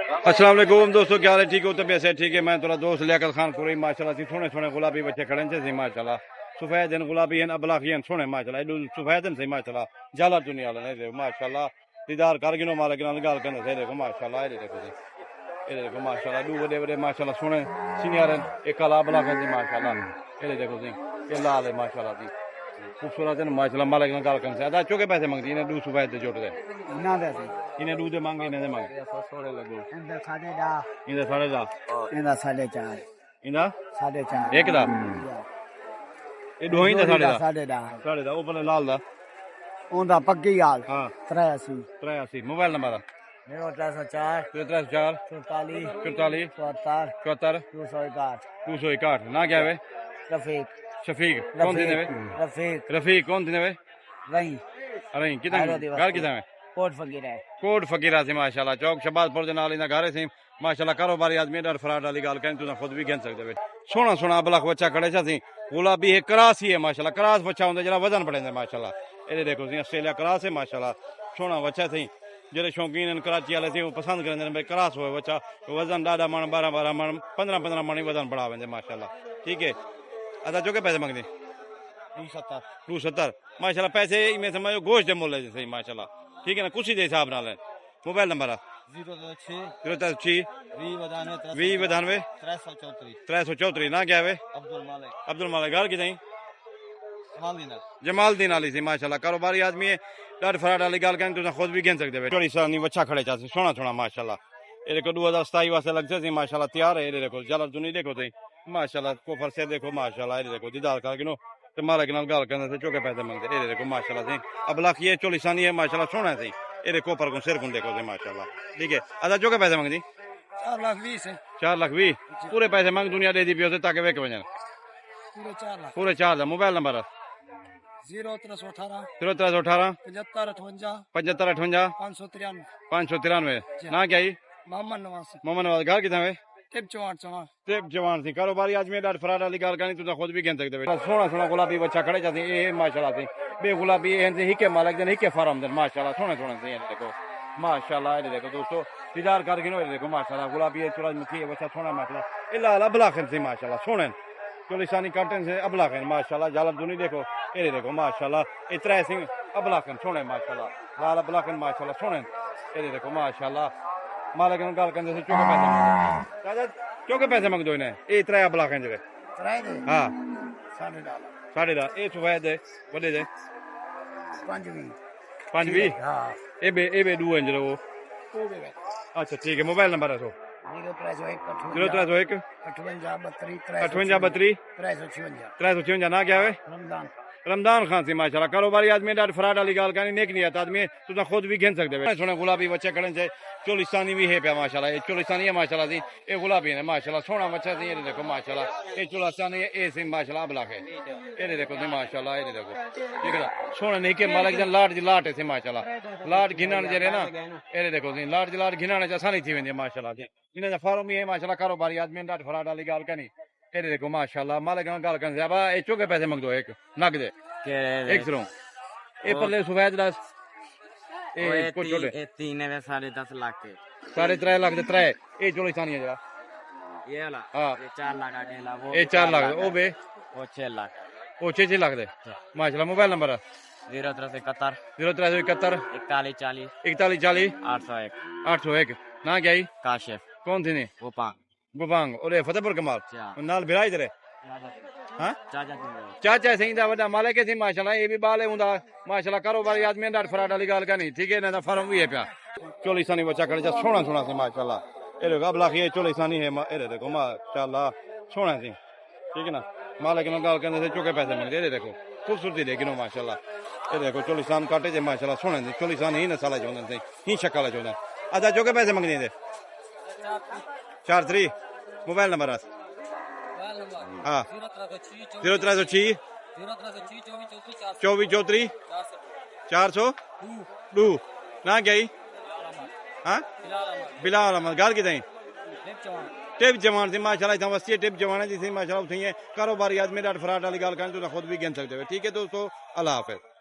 अस्सलाम वालेकुम दोस्तों, क्या हाल है? ठीक हो? तबीयत से ठीक है? मैं थोड़ा दोस्त लियाकत खान पूरी माशाल्लाह सी सोने सोने गुलाबी बच्चे खड़े से माशाल्लाह सफेद हैं गुलाबी हैं अबलाखी हैं सोने माशाल्लाह एडू सफेद हैं सही माशाल्लाह जाला दुनिया वाले ने माशाल्लाह दीदार कर गिनो मालिक नाल गल करने से देखो माशाल्लाह ये देखो माशाल्लाह दू बड़े बड़े माशाल्लाह सोने सीनियर हैं एक काला अबलाख है माशाल्लाह ये देखो जी ये लाल है माशाल्लाह जी खूबसूरत है माशाल्लाह मालिक नाल गल करने से अदा चोके पैसे मंगदी ने दू सफेद दे जोड़ दे ना दे इन्हें दू दे मांगे इन्हें दे मांगे सोने लगो इंदा साढ़े दा इन्हें साढ़े दा इंदा साढ़े चार इंदा साढ़े चार एक दा ये दो ही दा साढ़े दा ऊपर लाल दा उनदा पक्की हाल हाँ 83 मोबाइल नंबर मेरो 304 304 44 44 74 74 261 261 ना क्या है रफीक शफीक कौन थी ने रफीक कौन थी ने नहीं अरे कितना घर कितना है कोट फकीर है से माशाल्लाह चौक शबाजपुर दे नाल इंदा घर से माशाल्लाह कारोबारी आदमी डर फराड वाली गल कहीं तू खुद भी गिन सकदे वे सोना सोना अबलख बच्चा खड़े सी गुलाबी है क्रास ही है माशाल्लाह क्रास बच्चा होंदा जरा वजन पड़े माशाल्लाह ये देखो सी ऑस्ट्रेलिया क्रास है माशाल्लाह सोना बच्चा सी जेडे शौकीन हैं कराची वाले सी पसंद करते हैं क्रास हो बच्चा वजन डाडा मन 12 मन 15 मन वजन बढ़ा वेंदे माशाल्लाह ठीक है अदा जो के पैसे मंगदे 270 माशाल्लाह पैसे में समझो गोश्त दे मोल सही माशाल्लाह ठीक है ना कुछ ही दे हिसाब नाल मोबाइल नंबर 036 20 334 ना क्या है अब्दुल मालिक घर की नहीं जमाल दीन वाली सी माशाल्लाह कारोबारी आदमी है डर फराड वाली गल करें तुम खुद भी गिन सकते हो थोड़ी सानी बच्चा खड़े चाहते सोना सोना माशाल्लाह ये देखो 2027 वास्ते लगते सी माशाल्लाह तैयार है ये देखो जला दुनी देखो ती माशाल्लाह कोफर से देखो माशाल्लाह ये देखो दीदार कर गिनो ते मालिक नाल गल करने से चोके पैसे मंगते ये देखो माशाल्लाह सी अबलाखी है चोलिसानी है माशाल्लाह सोना सी ये कोपर को सिर को देखो सी माशाल्लाह ठीक है अदा चोके पैसे मंगदी 4 लाख 20 पूरे पैसे मंग दुनिया दे दी पियो से ताकि वेक वजन पूरे 4 दा मोबाइल नंबर 0318 75 593 ना क्या मोहम्मद नवाज घर कितना है टिप जवान थी कारोबारी आदमी डर फराड वाली गल करनी तुम खुद भी गिन सकते हो सोना सोना गुलाबी बच्चा खड़े जाते ये माशाल्लाह थी बे गुलाबी हिके मालिक दिन हिके फार्म दिन माशाल्लाह सोने सोने से देखो माशाल्लाह ये देखो दोस्तों दीदार कर गिनो देखो माशाल्लाह गुलाबी चूरजमुखी बच्चा सोना माशाल्लाह इला अबलाखन से माशाल्लाह सोने चोलिसानी काटन से अबलाखन माशाल्लाह जालम दुनी देखो ये देखो माशाल्लाह ये त्रै सिंह अबलाखन सोने माशाल्लाह लाल अबलाखन माशाल्लाह सोने ये देखो माशाल्लाह मालिक ने गल करने से चौके पैसे दादा चौके पैसे मंग दो इन्हें ये त्रै अबलाखन जे हाँ 10.5 ये सफेद दे बड़े दे 520 हाँ ए बे दू हैं जरा वो अच्छा ठीक है मोबाइल नंबर है सो 0301 58 356 ना क्या है रमदान खान से माशाल्लाह कारोबारी आदमी डर फराड वाली गल करनी नेक नियत आदमी तुम खुद भी गिन सकते हो सोने गुलाबी बच्चे खड़े से चोलिस्तानी भी है पे माशाल्लाह ये चोलिस्तानी है माशाल्लाह सी ये गुलाबी है माशाल्लाह सोना बच्चा सी ये देखो माशाल्लाह ये चोलिस्तानी है ये सी माशाल्लाह अबलाख है ये देखो सी माशाल्लाह ये देखो ठीक है सोना नहीं के मालिक जन लाट जी लाट है सी माशाल्लाह लाट गिनाने जरे ना ये देखो सी लाट जी लाट गिनाने आसानी थी वेंदी माशाल्लाह जी इन्हें फार्म ही है माशाल्लाह कारोबारी आदमी डर फराड वाली गल करनी ये देखो माशाल्लाह मालिक ने गल करने अब ये चौके पैसे मंग दो एक नग दे एक सरों ये परले सफेद दस ये कुछ छोटे 3.5 लाख के 3.5 लाख दे त्रै ये चोलिसानी है जरा ये वाला हाँ ये 4 लाख अकेला वो ये 4 लाख ओ बे वो 6 लाख ओ 6 लाख दे माशाल्लाह मोबाइल नंबर 0371 0371 4140 4140 801 ना क्या ही काशिफ कौन थी ने गुबांग और फतेहपुर कमाल नाल बिराई तेरे हाँ चाचा सिंह दा वड्डा मालिक सी माशाल्लाह ये भी बाल है हुंदा माशाल्लाह कारोबारी आदमी डर फराड वाली गल करनी ठीक है ना फार्म भी है पिया चोलिसानी बच्चा खड़े सोना सोना सी माशाल्लाह ये देखो अबलाखी है चोलिसानी है ये देखो माशाल्लाह सोना सी ठीक है ना मालिक ने गल करने से चौके पैसे मंगते ये देखो खूबसूरती देखिनो माशाल्लाह ये देखो चोलिसान काटे जे माशाल्लाह सोने सी चोलिसान ही नसाला चोंदे सी ही शक्ल चोंदे आजा चौके पैसे मंगदे दे 43 मोबाइल नंबर हाँ 0306 24 402 ना क्या ही हाँ बिलाल अहमद गाल कितनी टिप जवान थी माशाल्लाह इतना वसी टिप जवान है जिससे माशाल्लाह उठी है कारोबारी आदमी डर फराड वाली गल करें तो खुद भी गिन सकते हो ठीक है दोस्तों अल्लाह हाफिज़।